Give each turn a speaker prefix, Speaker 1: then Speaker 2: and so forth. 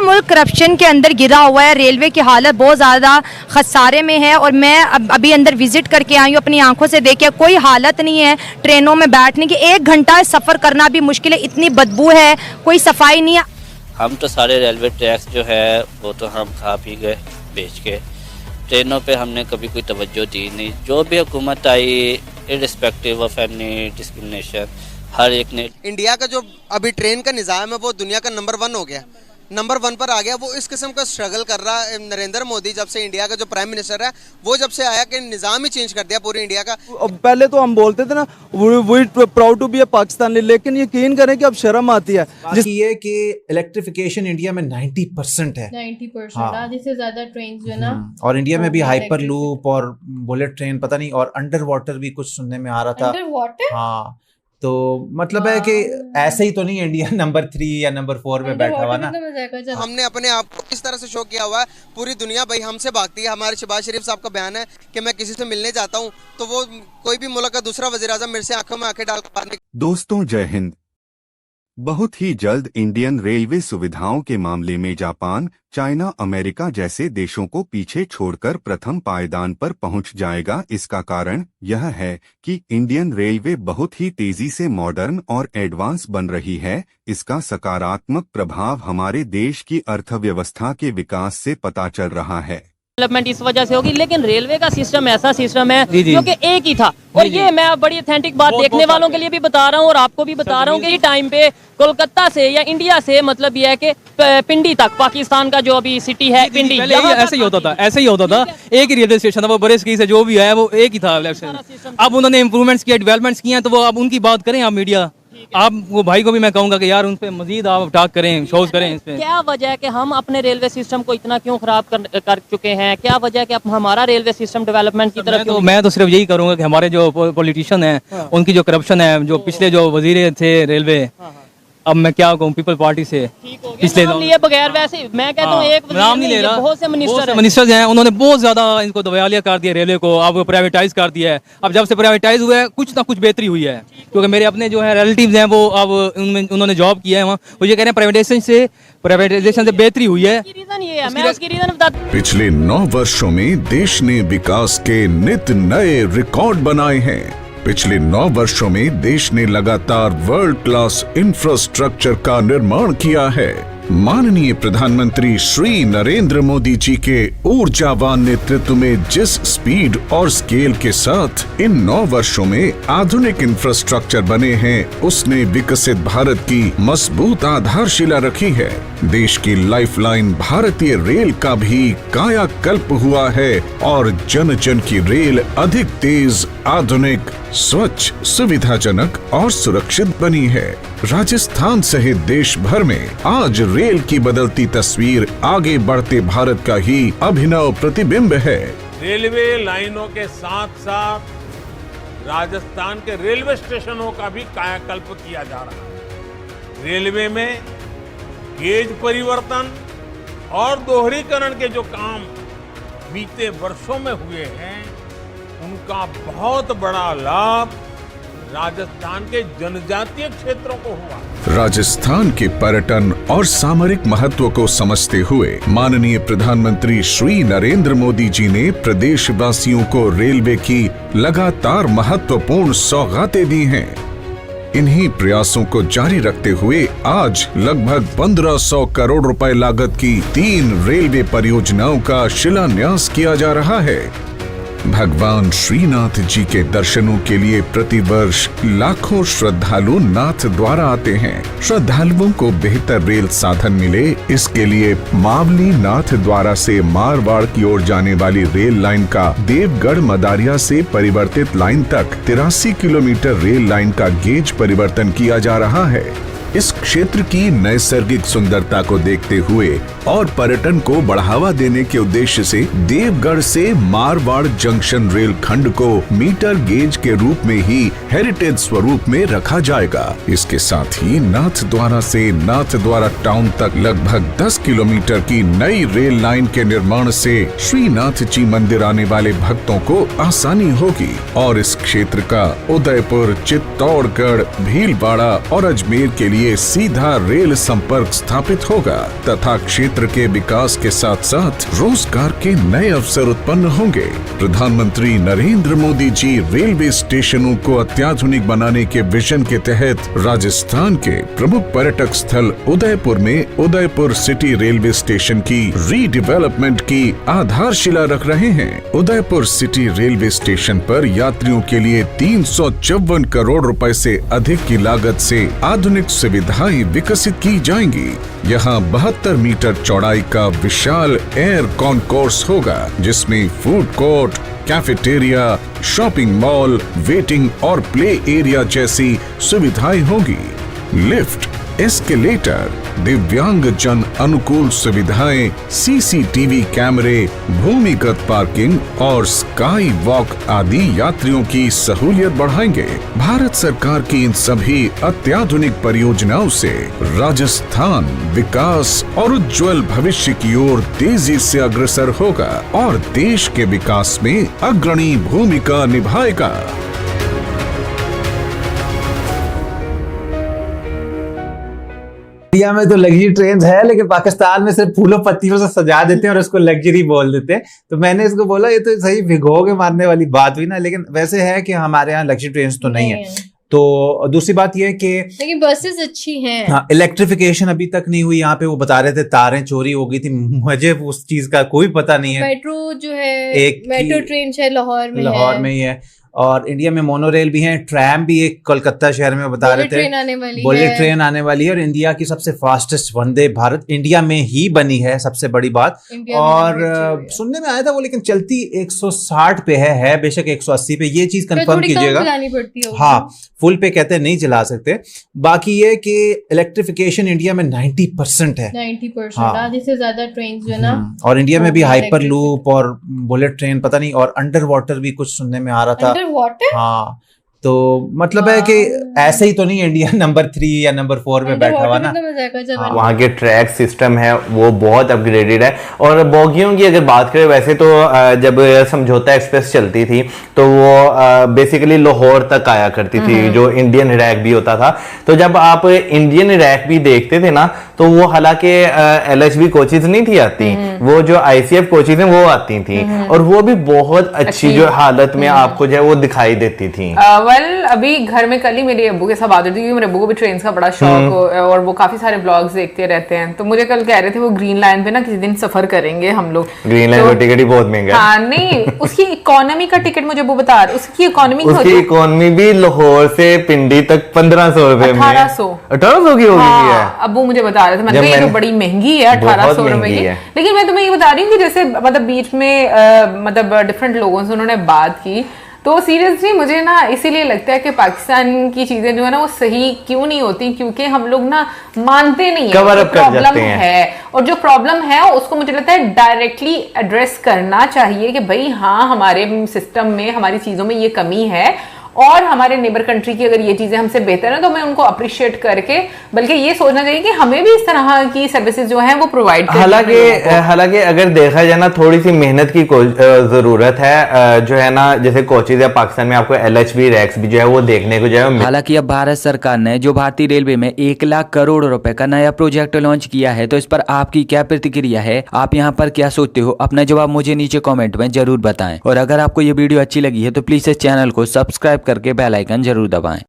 Speaker 1: मुल्क करप्शन के अंदर गिरा हुआ है। रेलवे की हालत बहुत ज़्यादा खसारे में है और मैं अभी अंदर विजिट करके आई हूँ, अपनी आंखों से देखिए कोई हालत नहीं है ट्रेनों में बैठने की। 1 घंटा सफ़र करना भी मुश्किल है, इतनी बदबू है, कोई सफाई नहीं है। हम
Speaker 2: तो सारे रेलवे ट्रैक्स जो है वो तो हम खा पी गए बेच के, ट्रेनों पे हमने कभी कोई तवज्जो दी नहीं। जो भी हुकूमत आई इर्रिस्पेक्टिव ऑफ एनी डिस्क्रिमिनेशन, हर एक ने
Speaker 3: इंडिया का जो अभी ट्रेन का निज़ाम है वो दुनिया का नंबर 1 हो गया, नंबर 1 पर आ गया। वो इस किस्म का स्ट्रगल कर रहा है नरेंद्र मोदी जब से इंडिया का जो प्राइम मिनिस्टर है वो जब से आया कि निज़ाम ही चेंज कर दिया पूरी इंडिया का।
Speaker 4: पहले तो हम बोलते थे ना वी प्राउड टू बी ए पाकिस्तानी, लेकिन यकीन करें कि अब शर्म आती है।
Speaker 5: ये कि इलेक्ट्रिफिकेशन इंडिया में 90% है,
Speaker 6: 90%
Speaker 5: हाँ।
Speaker 6: जिससे ज्यादा ट्रेन जो है ना,
Speaker 5: और इंडिया में भी हाइपर लूप और बुलेट ट्रेन पता नहीं, और अंडर वाटर भी कुछ सुनने में आ रहा था।
Speaker 6: अंडर वाटर,
Speaker 5: हाँ, तो मतलब है कि ऐसे ही तो नहीं इंडिया नंबर 3 या नंबर 4 में बैठा हुआ ना।
Speaker 3: हमने अपने आप को किस तरह से शो किया हुआ है, पूरी दुनिया भाई हमसे भागती है। हमारे शहबाज शरीफ साहब का बयान है कि मैं किसी से मिलने जाता हूं तो वो कोई भी मुल्क का दूसरा वज़ीर-ए-आज़म मेरे से आंखों में आंखें डाल कर।
Speaker 7: दोस्तों जय हिंद। बहुत ही जल्द इंडियन रेलवे सुविधाओं के मामले में जापान, चाइना, अमेरिका जैसे देशों को पीछे छोड़कर प्रथम पायदान पर पहुंच जाएगा। इसका कारण यह है कि इंडियन रेलवे बहुत ही तेजी से मॉडर्न और एडवांस बन रही है। इसका सकारात्मक प्रभाव हमारे देश की अर्थव्यवस्था के विकास से पता चल रहा है।
Speaker 8: डेवलपमेंट इस वजह से होगी, लेकिन रेलवे का सिस्टम ऐसा सिस्टम है जो कि एक ही था। और ये मैं बड़ी ऑथेंटिक बात देखने वालों के लिए भी बता रहा हूँ और आपको भी बता रहा हूँ कि टाइम पे कोलकाता से या इंडिया से मतलब ये है कि पिंडी तक, पाकिस्तान का जो अभी सिटी है पिंडी,
Speaker 9: ऐसे ही होता था। एक ही रेलवे स्टेशन था, वो बड़े से जो भी है वो एक ही था। अब उन्होंने इम्प्रूवमेंट्स किए, डेवलपमेंट्स किए हैं, तो वो अब उनकी बात करें आप मीडिया। आप वो भाई को भी मैं कहूंगा कि यार उन पे मजीद आप टॉक करें, शोज करें। इस पे
Speaker 8: क्या वजह है कि हम अपने रेलवे सिस्टम को इतना क्यों खराब कर चुके हैं? क्या वजह है कि अब हमारा रेलवे सिस्टम डेवलपमेंट की तरफ?
Speaker 9: मैं तो सिर्फ यही करूंगा कि हमारे जो पॉलिटिशियन हैं उनकी जो करप्शन है, जो पिछले जो वजीर थे रेलवे, अब मैं क्या कहूँ, पीपल पार्टी से पिछले
Speaker 8: लिए बगैर, वैसे मैं कहता हूँ एक
Speaker 9: नाम नहीं ले रहा,
Speaker 8: बहुत से
Speaker 9: मिनिस्टर्स हैं, उन्होंने बहुत ज्यादा इनको दवालिया कर दिया रेलवे को, अब प्राइवेटाइज कर दिया है। अब जब से प्राइवेटाइज हुआ है कुछ ना कुछ बेहतरी हुई है, क्योंकि मेरे अपने जो है रिलेटिव्स हैं वो अब उन्होंने जॉब किया है वहाँ, वो ये कह रहे हैं प्राइवेटाइजेशन से बेहतरी हुई है।
Speaker 8: मैं उसकी रीजन बताता।
Speaker 10: पिछले 9 वर्षों में देश ने विकास के नित नए रिकॉर्ड बनाए हैं। पिछले 9 वर्षों में देश ने लगातार वर्ल्ड क्लास इंफ्रास्ट्रक्चर का निर्माण किया है। माननीय प्रधानमंत्री श्री नरेंद्र मोदी जी के ऊर्जावान नेतृत्व में जिस स्पीड और स्केल के साथ इन 9 वर्षों में आधुनिक इंफ्रास्ट्रक्चर बने हैं, उसने विकसित भारत की मजबूत आधारशिला रखी है। देश की लाइफलाइन भारतीय रेल का भी कायाकल्प हुआ है और जन जन की रेल अधिक तेज, आधुनिक, स्वच्छ, सुविधाजनक और सुरक्षित बनी है। राजस्थान सहित देश भर में आज रेल की बदलती तस्वीर आगे बढ़ते भारत का ही अभिनव प्रतिबिंब है।
Speaker 11: रेलवे लाइनों के साथ साथ राजस्थान के रेलवे स्टेशनों का भी कायाकल्प किया जा रहा है। रेलवे में गेज परिवर्तन और दोहरीकरण के जो काम बीते वर्षों में हुए हैं, उनका बहुत बड़ा लाभ राजस्थान के जनजातीय क्षेत्रों को हुआ।
Speaker 10: राजस्थान के पर्यटन और सामरिक महत्व को समझते हुए माननीय प्रधानमंत्री श्री नरेंद्र मोदी जी ने प्रदेशवासियों को रेलवे की लगातार महत्वपूर्ण सौगातें दी हैं। इन्हीं प्रयासों को जारी रखते हुए आज लगभग 1500 करोड़ रुपए लागत की 3 रेलवे परियोजनाओं का शिलान्यास किया जा रहा है। भगवान श्रीनाथ जी के दर्शनों के लिए प्रतिवर्ष लाखों श्रद्धालु नाथ द्वारा आते हैं। श्रद्धालुओं को बेहतर रेल साधन मिले, इसके लिए मावली नाथ द्वारा से मारवाड़ की ओर जाने वाली रेल लाइन का देवगढ़ मदारिया से परिवर्तित लाइन तक 83 किलोमीटर रेल लाइन का गेज परिवर्तन किया जा रहा है। इस क्षेत्र की नैसर्गिक सुंदरता को देखते हुए और पर्यटन को बढ़ावा देने के उद्देश्य से देवगढ़ से मारवाड़ जंक्शन रेल खंड को मीटर गेज के रूप में ही हेरिटेज स्वरूप में रखा जाएगा। इसके साथ ही नाथद्वारा से नाथद्वारा टाउन तक लगभग 10 किलोमीटर की नई रेल लाइन के निर्माण से श्रीनाथ जी मंदिर आने वाले भक्तों को आसानी होगी और इस क्षेत्र का उदयपुर, चित्तौड़गढ़, भीलवाड़ा और अजमेर के लिए लिए सीधा रेल संपर्क स्थापित होगा तथा क्षेत्र के विकास के साथ साथ रोजगार के नए अवसर उत्पन्न होंगे। प्रधानमंत्री नरेंद्र मोदी जी रेलवे स्टेशनों को अत्याधुनिक बनाने के विजन के तहत राजस्थान के प्रमुख पर्यटक स्थल उदयपुर में उदयपुर सिटी रेलवे स्टेशन की रीडेवलपमेंट की आधारशिला रख रहे हैं। उदयपुर सिटी रेलवे स्टेशन पर यात्रियों के लिए 354 करोड़ रुपए से अधिक की लागत से आधुनिक सुविधाएं विकसित की जाएंगी। यहाँ 72 मीटर चौड़ाई का विशाल एयर कॉन्कोर्स होगा जिसमें food court, cafeteria, shopping mall, waiting और प्ले एरिया जैसी सुविधाएं होगी। लिफ्ट, एस्केलेटर, दिव्यांग जन अनुकूल सुविधाएं, सीसीटीवी कैमरे, भूमिगत पार्किंग और स्काई वॉक आदि यात्रियों की सहूलियत बढ़ाएंगे। भारत सरकार की इन सभी अत्याधुनिक परियोजनाओं से राजस्थान विकास और उज्जवल भविष्य की ओर तेजी से अग्रसर होगा और देश के विकास में अग्रणी भूमिका निभाएगा।
Speaker 5: इंडिया में तो लग्जरी ट्रेन है, लेकिन पाकिस्तान में सिर्फ फूलों पत्तियों से सजा देते हैं और उसको लग्जरी बोल देते हैं। तो मैंने इसको बोला ये तो सही भिगो के मारने वाली बात हुई ना, लेकिन वैसे है कि हमारे यहाँ लग्जरी ट्रेन तो नहीं है। तो दूसरी बात ये कि
Speaker 6: लेकिन बसेस अच्छी हैं।
Speaker 5: हाँ, इलेक्ट्रिफिकेशन अभी तक नहीं हुई। यहाँ पे वो बता रहे थे तारें चोरी हो गई थी, मुझे उस चीज का कोई पता नहीं है।
Speaker 6: मेट्रो जो है,
Speaker 5: एक
Speaker 6: मेट्रो ट्रेन शायद लाहौर में
Speaker 5: ही है और इंडिया में मोनोरेल भी है, ट्रैम भी एक कोलकाता शहर में बता रहे थे, बुलेट ट्रेन आने वाली है और इंडिया की सबसे फास्टेस्ट वंदे भारत इंडिया में ही बनी है, सबसे बड़ी बात। और सुनने में आया था वो, लेकिन चलती 160 पे है बेशक 180 पे, ये चीज कंफर्म कीजिएगा। हाँ, फुल पे कहते हैं नहीं चला सकते। बाकी ये कि इलेक्ट्रिफिकेशन इंडिया में 90% है,
Speaker 6: 90%। आधे से ज्यादा ट्रेन जो है ना,
Speaker 5: और इंडिया में भी हाइपर लूप और बुलेट ट्रेन पता नहीं, और अंडर वाटर भी कुछ सुनने में आ रहा था।
Speaker 6: वाटर?
Speaker 5: हाँ, तो मतलब है कि ऐसे ही तो नहीं इंडिया नंबर 3 या नंबर 4 में बैठा हुआ ना।
Speaker 12: वहाँ के ट्रैक सिस्टम है वो बहुत अपग्रेडेड है। और बोगियों की अगर बात करें, वैसे तो जब समझौता एक्सप्रेस चलती थी तो वो बेसिकली लाहौर तक आया करती थी, जो इंडियन रैक भी होता था। तो जब आप इंडियन रैक भी देखते थे ना, तो वो हालांकि LHB कोचेज नहीं थी आती, वो जो ICF कोचेज हैं वो आती थी, और वो भी बहुत अच्छी जो हालत में आपको जो है वो दिखाई देती थी।
Speaker 13: अभी घर में कल ही मेरे अब्बू के साथ बात हुई थी, क्योंकि मेरे अब्बू को भी ट्रेन का बड़ा शौक और वो काफी सारे ब्लॉग्स देखते रहते हैं। तो मुझे कल कह रहे थे वो ग्रीन लाइन पे ना किसी दिन सफर करेंगे हम लोग।
Speaker 12: ग्रीन लाइन का टिकट ही बहुत महंगा है।
Speaker 13: हाँ, नहीं, उसकी इकोनॉमी का टिकट मुझे वो बता रहे, उसकी इकोनॉमी
Speaker 12: भी लाहौर से पिंडी तक 1500 रुपए में 1800 की हो गई है।
Speaker 13: अब्बू मुझे बता रहे थे, मैंने कहा ये तो बड़ी महंगी है, 1800 रुपए की। लेकिन मैं तुम्हें ये बता रही हूँ कि जैसे मतलब बीच में मतलब डिफरेंट लोगों से उन्होंने बात की, तो सीरियसली मुझे ना इसीलिए लगता है कि पाकिस्तान की चीजें जो है ना वो सही क्यों नहीं होती, क्योंकि हम लोग ना मानते नहीं है,
Speaker 12: कवर अप कर जाते हैं।
Speaker 13: है, और जो प्रॉब्लम है उसको मुझे लगता है डायरेक्टली एड्रेस करना चाहिए कि भाई हाँ, हमारे सिस्टम में हमारी चीजों में ये कमी है, और हमारे नेबर कंट्री की अगर ये चीजें हमसे बेहतर है तो हमें उनको अप्रिशिएट करके, बल्कि ये सोचना चाहिए कि हमें भी इस तरह की सर्विसेज जो है वो प्रोवाइड करनी।
Speaker 12: हालांकि अगर देखा जाए ना, थोड़ी सी मेहनत की जरूरत है, जो है ना, जैसे कोचेज है पाकिस्तान में आपको LHB रैक्स भी जो है वो देखने को जो है।
Speaker 14: हालांकि अब भारत सरकार ने जो भारतीय रेलवे में 1 लाख करोड़ रुपए का नया प्रोजेक्ट लॉन्च किया है, तो इस पर आपकी क्या प्रतिक्रिया है? आप यहाँ पर क्या सोचते हो? अपना जवाब मुझे नीचे कॉमेंट में जरूर बताएं, और अगर आपको ये वीडियो अच्छी लगी है तो प्लीज इस चैनल को सब्सक्राइब करके बेल आइकन जरूर दबाएं।